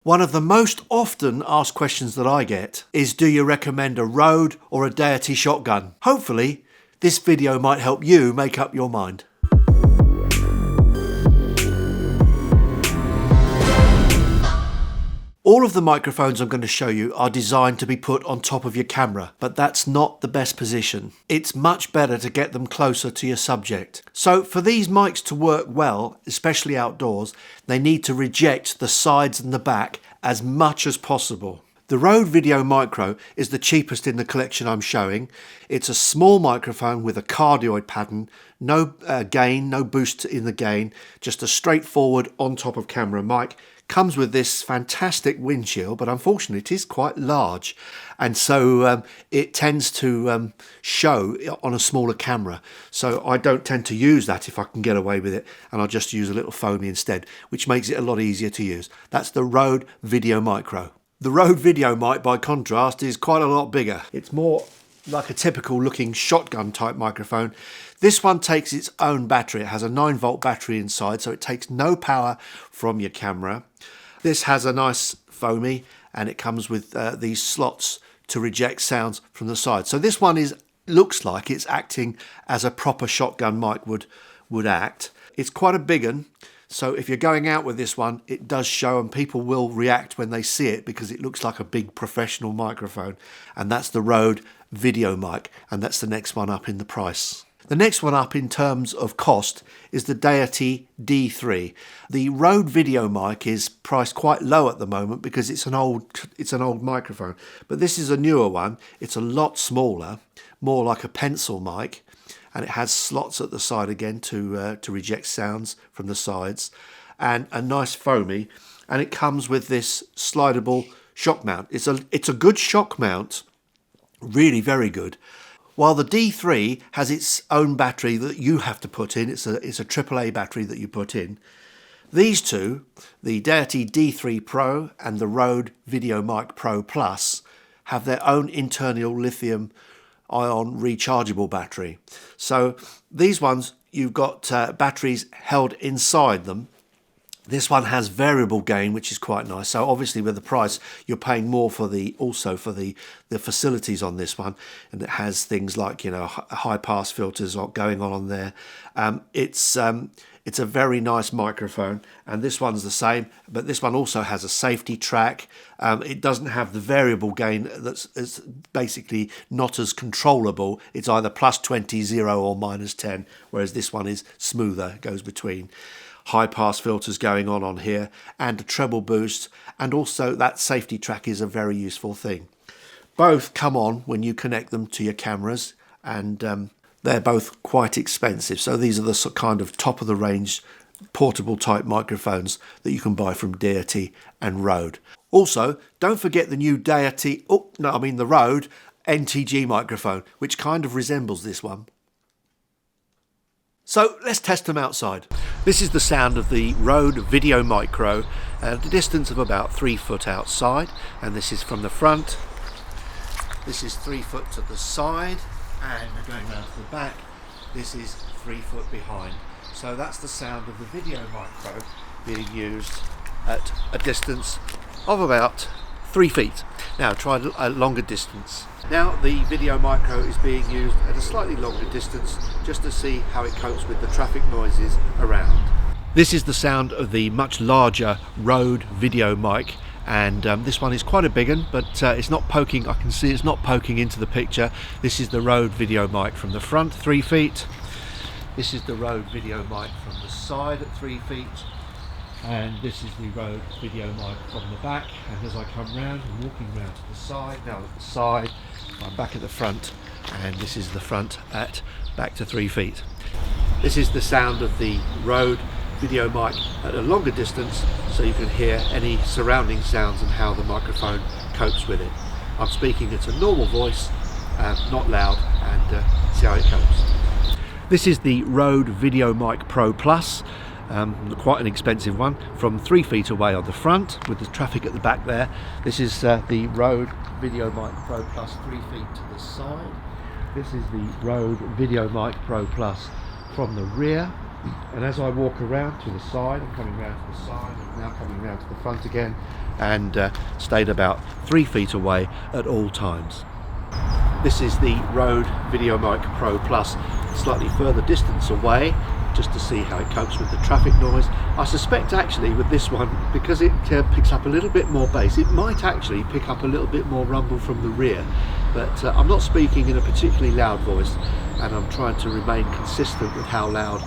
One of the most often asked questions that I get is, do you recommend a Rode or a Deity shotgun? Hopefully, this video might help you make up your mind. All of the microphones I'm going to show you are designed to be put on top of your camera, but that's not the best position. It's much better to get them closer to your subject. So for these mics to work well, especially outdoors, they need to reject the sides and the back as much as possible. The Rode VideoMicro is the cheapest in the collection I'm showing. It's a small microphone with a cardioid pattern, no gain, no boost in the gain, just a straightforward on top of camera mic. Comes with this fantastic windshield, but unfortunately it is quite large, and so it tends to show on a smaller camera. So I don't tend to use that if I can get away with it, and I'll just use a little foamy instead, which makes it a lot easier to use. That's the Rode VideoMicro. The Rode VideoMic, by contrast, is quite a lot bigger. It's more like a typical looking shotgun type microphone. This one takes its own battery. It has a 9-volt battery inside, so it takes no power from your camera. This has a nice foamy, and it comes with these slots to reject sounds from the side. So this one looks like it's acting as a proper shotgun mic would act. It's quite a big one. So if you're going out with this one, it does show, and people will react when they see it because it looks like a big professional microphone. And that's the Rode VideoMic, and that's the next one up in the price. The next one up in terms of cost is the Deity D3. The Rode VideoMic is priced quite low at the moment because it's an old microphone. But this is a newer one. It's a lot smaller, more like a pencil mic. And it has slots at the side again to reject sounds from the sides, and a nice foamy, and it comes with this slidable shock mount. It's a good shock mount, really very good. While the D3 has its own battery that you have to put in, it's a AAA battery that you put in. These two, the Deity D3 Pro and the Rode VideoMic Pro Plus, have their own internal lithium ion rechargeable battery. So these ones, you've got batteries held inside them. This one has variable gain, which is quite nice. So obviously with the price, you're paying more for the facilities on this one, and it has things like, you know, high pass filters going on there. It's a very nice microphone, and this one's the same, but this one also has a safety track. It doesn't have the variable gain that's basically not as controllable. It's either +20, 0 or -10, whereas this one is smoother. It goes between high pass filters going on here, and a treble boost, and also that safety track is a very useful thing. Both come on when you connect them to your cameras, and they're both quite expensive. So these are the kind of top of the range portable type microphones that you can buy from Deity and Rode. Also, don't forget the new the Rode NTG microphone, which kind of resembles this one. So let's test them outside. This is the sound of the Rode VideoMicro at a distance of about 3 foot outside, and this is from the front. This is 3 foot to the side, and going around to the back, this is 3 foot behind. So that's the sound of the VideoMicro being used at a distance of about 3 feet. Now try a longer distance. Now the VideoMicro is being used at a slightly longer distance just to see how it copes with the traffic noises around. This is the sound of the much larger Rode VideoMic, and this one is quite a big one, but it's not poking. I can see it's not poking into the picture. This is the Rode VideoMic from the front, 3 feet. This is the Rode VideoMic from the side at 3 feet. And this is the Rode VideoMic from the back, and as I come round, I'm walking round to the side, now at the side, I'm back at the front, and this is the front at back to 3 feet. This is the sound of the Rode VideoMic at a longer distance, so you can hear any surrounding sounds and how the microphone copes with it. I'm speaking at a normal voice, not loud, and see how it copes. This is the Rode VideoMic Pro Plus. Quite an expensive one, from 3 feet away on the front with the traffic at the back there. This is the Rode VideoMic Pro Plus 3 feet to the side. This is the Rode VideoMic Pro Plus from the rear. And as I walk around to the side, I'm coming round to the side, I'm now coming round to the front again, and stayed about 3 feet away at all times. This is the Rode VideoMic Pro Plus, slightly further distance away, just to see how it copes with the traffic noise. I suspect actually with this one, because it picks up a little bit more bass, it might actually pick up a little bit more rumble from the rear. But I'm not speaking in a particularly loud voice, and I'm trying to remain consistent with how loud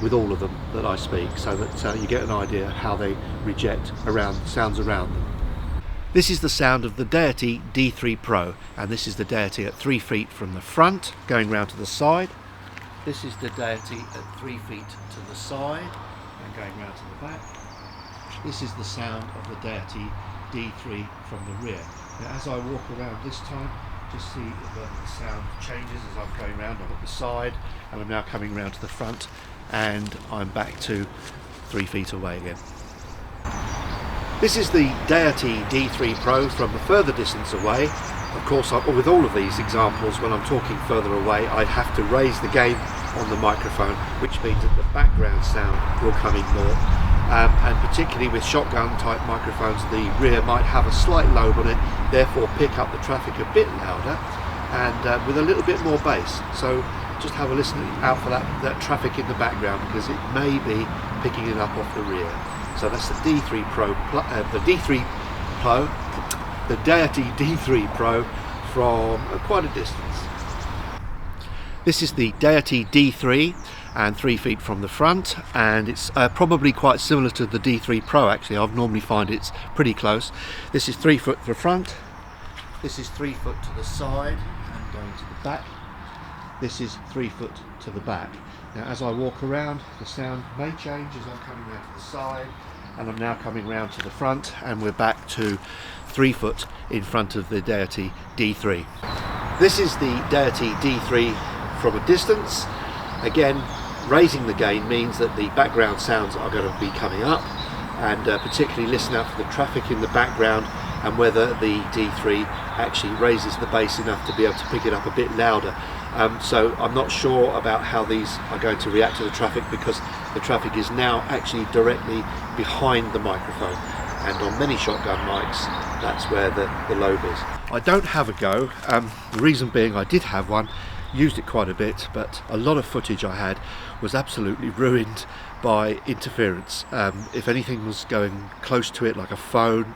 with all of them that I speak, so that you get an idea how they reject sounds around them. This is the sound of the Deity D3 Pro, and this is the Deity at 3 feet from the front, going round to the side. This is the Deity at 3 feet to the side, and going round to the back. This is the sound of the Deity D3 from the rear. Now, as I walk around this time, just see the sound changes as I'm going round. I'm at the side, and I'm now coming round to the front, and I'm back to 3 feet away again. This is the Deity D3 Pro from a further distance away. Of course, with all of these examples, when I'm talking further away, I'd have to raise the gain on the microphone, which means that the background sound will come in more. And particularly with shotgun type microphones, the rear might have a slight lobe on it, therefore pick up the traffic a bit louder and with a little bit more bass. So just have a listen out for that traffic in the background, because it may be picking it up off the rear. So that's the D3 Pro, the Deity D3 Pro from quite a distance. This is the Deity D3 and 3 feet from the front, and it's probably quite similar to the D3 Pro actually. I've normally find it's pretty close. This is 3 foot to the front, this is 3 foot to the side and going to the back. This is 3 foot to the back. Now as I walk around, the sound may change as I'm coming round to the side, and I'm now coming round to the front, and we're back to 3 foot in front of the Deity D3. This is the Deity D3 from a distance. Again, raising the gain means that the background sounds are going to be coming up, and particularly listen out for the traffic in the background and whether the D3 actually raises the bass enough to be able to pick it up a bit louder. So I'm not sure about how these are going to react to the traffic, because the traffic is now actually directly behind the microphone, and on many shotgun mics that's where the lobe is. I don't have a go, the reason being I did have one, used it quite a bit, but a lot of footage I had was absolutely ruined by interference. If anything was going close to it, like a phone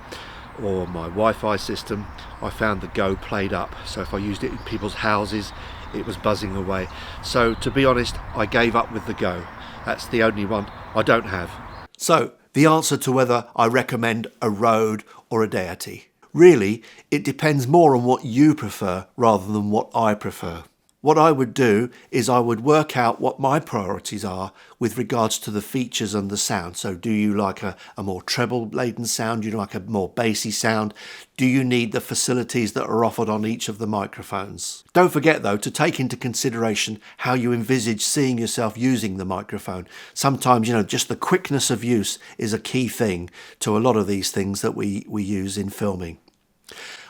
or my Wi-Fi system, I found the Go played up. So if I used it in people's houses, it was buzzing away. So to be honest, I gave up with the Go. That's the only one I don't have. So the answer to whether I recommend a Rode or a Deity. Really, it depends more on what you prefer rather than what I prefer. What I would do is I would work out what my priorities are with regards to the features and the sound. So do you like a more treble laden sound? Do you like a more bassy sound? Do you need the facilities that are offered on each of the microphones? Don't forget though to take into consideration how you envisage seeing yourself using the microphone. Sometimes, just the quickness of use is a key thing to a lot of these things that we use in filming.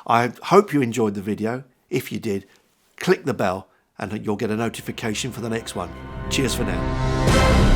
I hope you enjoyed the video. If you did, click the bell and you'll get a notification for the next one. Cheers for now.